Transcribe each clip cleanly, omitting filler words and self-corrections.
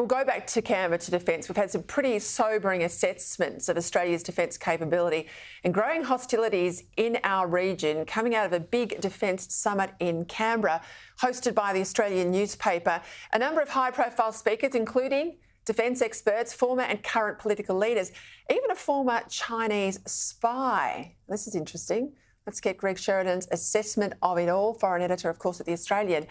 we'll go back to Canberra to defence. We've had some pretty sobering assessments of Australia's defence capability and growing hostilities in our region coming out of a big defence summit in Canberra, hosted by the Australian newspaper. A number of high-profile speakers, including defence experts, former and current political leaders, even a former Chinese spy. This is interesting. Let's get Greg Sheridan's assessment of it all, foreign editor, of course, at The Australian.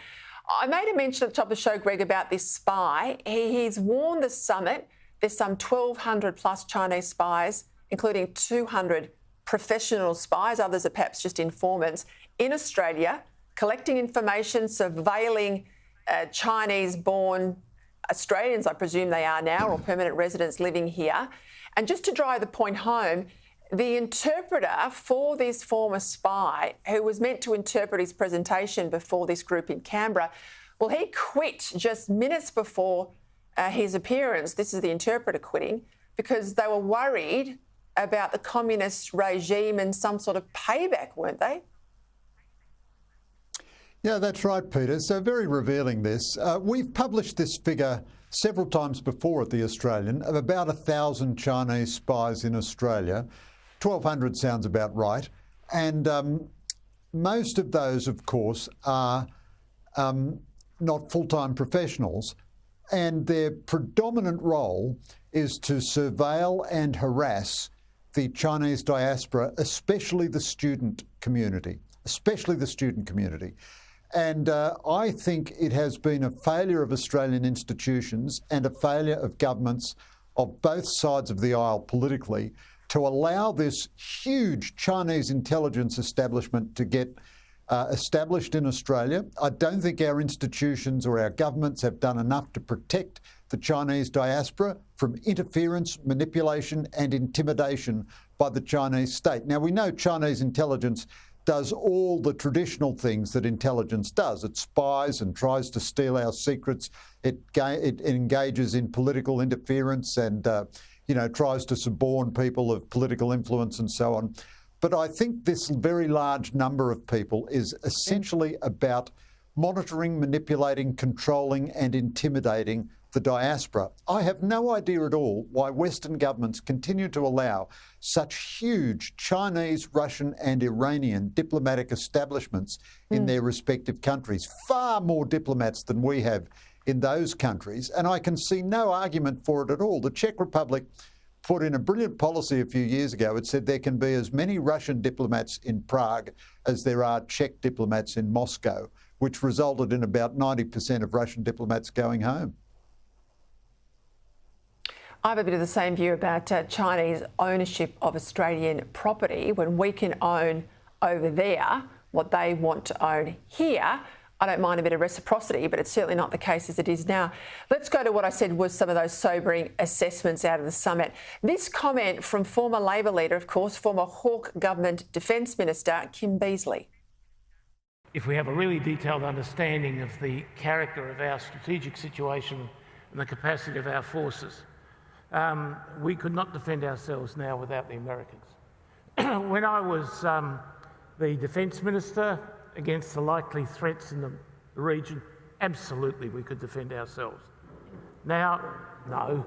I made a mention at the top of the show, Greg, about this spy. He's warned the summit there's some 1,200 plus Chinese spies, including 200 professional spies, others are perhaps just informants, in Australia, collecting information, surveilling Chinese-born Australians, I presume they are now, or permanent residents living here. And just to drive the point home, the interpreter for this former spy, who was meant to interpret his presentation before this group in Canberra, well, he quit just minutes before his appearance. This is the interpreter quitting because they were worried about the communist regime and some sort of payback, weren't they? Yeah, that's right, Peter. So very revealing this. We've published this figure several times before at The Australian of about 1,000 Chinese spies in Australia. 1,200 sounds about right. And most of those, of course, are not full-time professionals. And their predominant role is to surveil and harass the Chinese diaspora, especially the student community, And I think it has been a failure of Australian institutions and a failure of governments of both sides of the aisle politically to allow this huge Chinese intelligence establishment to get established in Australia. I don't think our institutions or our governments have done enough to protect the Chinese diaspora from interference, manipulation and intimidation by the Chinese state. Now, we know Chinese intelligence does all the traditional things that intelligence does. It spies and tries to steal our secrets. It engages in political interference and tries to suborn people of political influence and so on. But I think this very large number of people is essentially about monitoring, manipulating, controlling and intimidating the diaspora. I have no idea at all why Western governments continue to allow such huge Chinese, Russian and Iranian diplomatic establishments in their respective countries, far more diplomats than we have in those countries, and I can see no argument for it at all. The Czech Republic put in a brilliant policy a few years ago. It said there can be as many Russian diplomats in Prague as there are Czech diplomats in Moscow, which resulted in about 90% of Russian diplomats going home. I have a bit of the same view about Chinese ownership of Australian property. When we can own over there what they want to own here, I don't mind a bit of reciprocity, but it's certainly not the case as it is now. Let's go to what I said was some of those sobering assessments out of the summit. This comment from former Labor leader, of course, former Hawke government Defence Minister, Kim Beazley. If we have a really detailed understanding of the character of our strategic situation and the capacity of our forces, we could not defend ourselves now without the Americans. When I was the Defence Minister, against the likely threats in the region, absolutely we could defend ourselves. Now, no.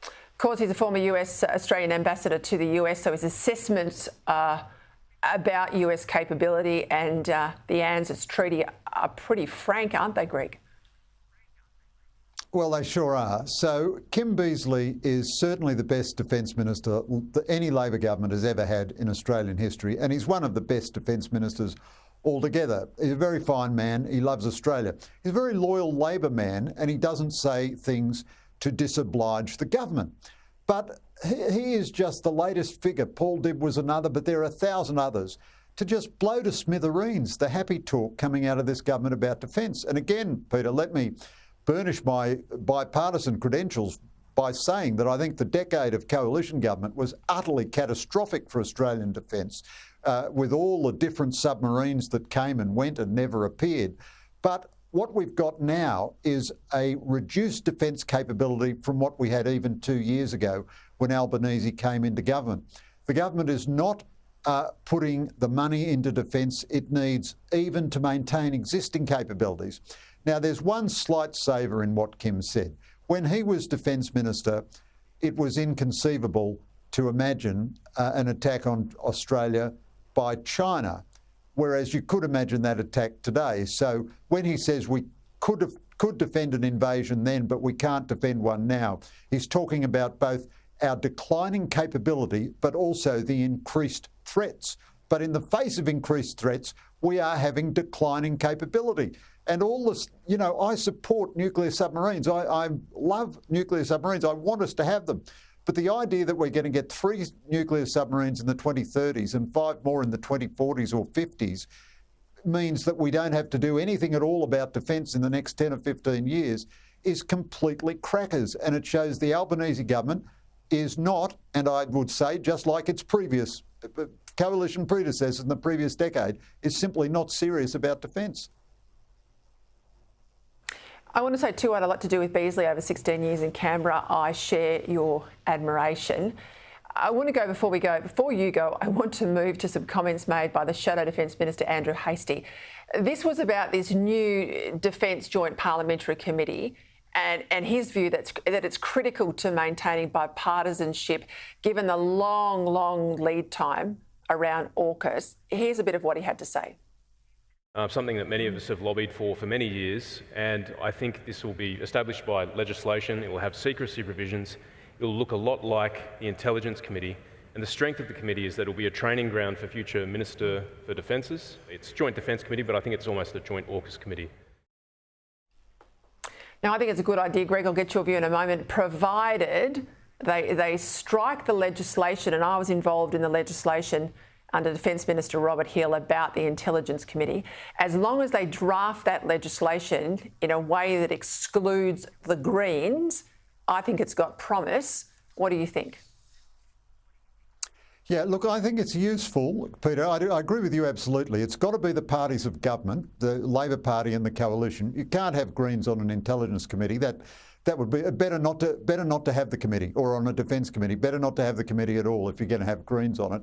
Of course, he's a former Australian ambassador to the US, so his assessments about US capability and the ANZUS treaty are pretty frank, aren't they, Greg? Well, they sure are. So Kim Beazley is certainly the best Defence Minister that any Labor government has ever had in Australian history, and he's one of the best Defence Ministers altogether. He's a very fine man. He loves Australia. He's a very loyal Labor man, and he doesn't say things to disoblige the government. But he is just the latest figure. Paul Dibb was another, but there are 1,000 others to just blow to smithereens the happy talk coming out of this government about defence. And again, Peter, let me burnish my bipartisan credentials by saying that I think the decade of coalition government was utterly catastrophic for Australian defence, with all the different submarines that came and went and never appeared. But what we've got now is a reduced defence capability from what we had even 2 years ago when Albanese came into government. The government is not putting the money into defence it needs even to maintain existing capabilities. Now, there's one slight savour in what Kim said. When he was Defence Minister, it was inconceivable to imagine an attack on Australia by China, whereas you could imagine that attack today. So when he says we could defend an invasion then, but we can't defend one now, he's talking about both our declining capability, but also the increased threats. But in the face of increased threats, we are having declining capability. And all this, you know, I support nuclear submarines. I love nuclear submarines. I want us to have them. But the idea that we're going to get 3 nuclear submarines in the 2030s and 5 more in the 2040s or 50s means that we don't have to do anything at all about defence in the next 10 or 15 years is completely crackers. And it shows the Albanese government is not, and I would say just like its previous coalition predecessors in the previous decade, is simply not serious about defence. I want to say too, what I'd like to do with Beazley over 16 years in Canberra, I share your admiration. I want to go, before you go, I want to move to some comments made by the Shadow Defence Minister, Andrew Hastie. This was about this new Defence Joint Parliamentary Committee and his view that it's critical to maintaining bipartisanship given the long lead time around AUKUS. Here's a bit of what he had to say. Something that many of us have lobbied for many years, and I think this will be established by legislation. It will have secrecy provisions. It will look a lot like the Intelligence Committee, and the strength of the committee is that it will be a training ground for future Minister for Defences. It's Joint Defence Committee, but I think it's almost a Joint AUKUS Committee. Now, I think it's a good idea, Greg. I'll get your view in a moment, provided they strike the legislation, and I was involved in the legislation under Defence Minister Robert Hill about the Intelligence Committee. As long as they draft that legislation in a way that excludes the Greens, I think it's got promise. What do you think? Yeah, look, I think it's useful, Peter. I agree with you absolutely. It's got to be the parties of government, the Labor Party and the Coalition. You can't have Greens on an Intelligence Committee. That would be better not to have the committee, or on a Defence Committee. Better not to have the committee at all if you're going to have Greens on it.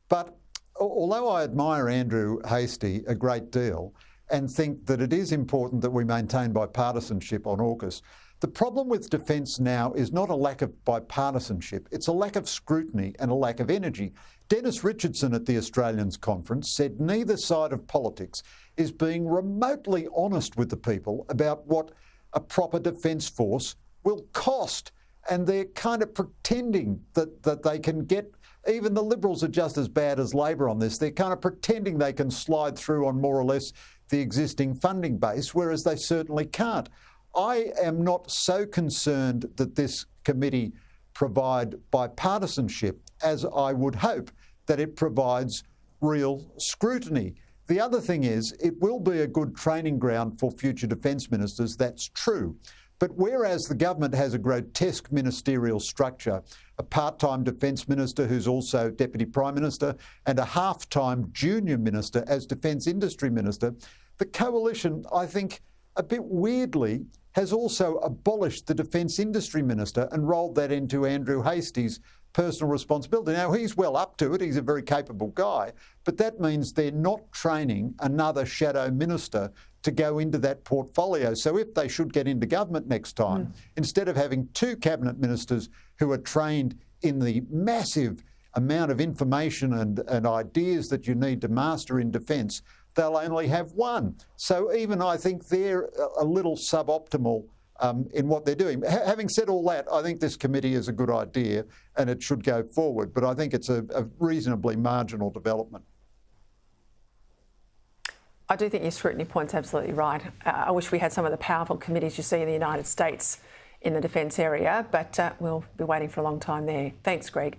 But although I admire Andrew Hastie a great deal and think that it is important that we maintain bipartisanship on AUKUS, the problem with defence now is not a lack of bipartisanship, it's a lack of scrutiny and a lack of energy. Dennis Richardson at the Australians Conference said neither side of politics is being remotely honest with the people about what a proper defence force will cost. And they're kind of pretending that they can get, even the Liberals are just as bad as Labor on this, they're kind of pretending they can slide through on more or less the existing funding base, whereas they certainly can't. I am not so concerned that this committee provide bipartisanship as I would hope that it provides real scrutiny. The other thing is, it will be a good training ground for future defence ministers, that's true. But whereas the government has a grotesque ministerial structure, a part-time defence minister who's also Deputy Prime Minister and a half-time junior minister as Defence Industry Minister, the Coalition, I think, a bit weirdly, has also abolished the Defence Industry Minister and rolled that into Andrew Hastie's personal responsibility. Now, he's well up to it, he's a very capable guy, but that means they're not training another shadow minister to go into that portfolio. So if they should get into government next time, instead of having 2 cabinet ministers who are trained in the massive amount of information and ideas that you need to master in defence, they'll only have 1. So even I think they're a little suboptimal in what they're doing. Having said all that, I think this committee is a good idea and it should go forward, but I think it's a reasonably marginal development. I do think your scrutiny point's absolutely right. I wish we had some of the powerful committees you see in the United States in the defence area, but we'll be waiting for a long time there. Thanks, Greg.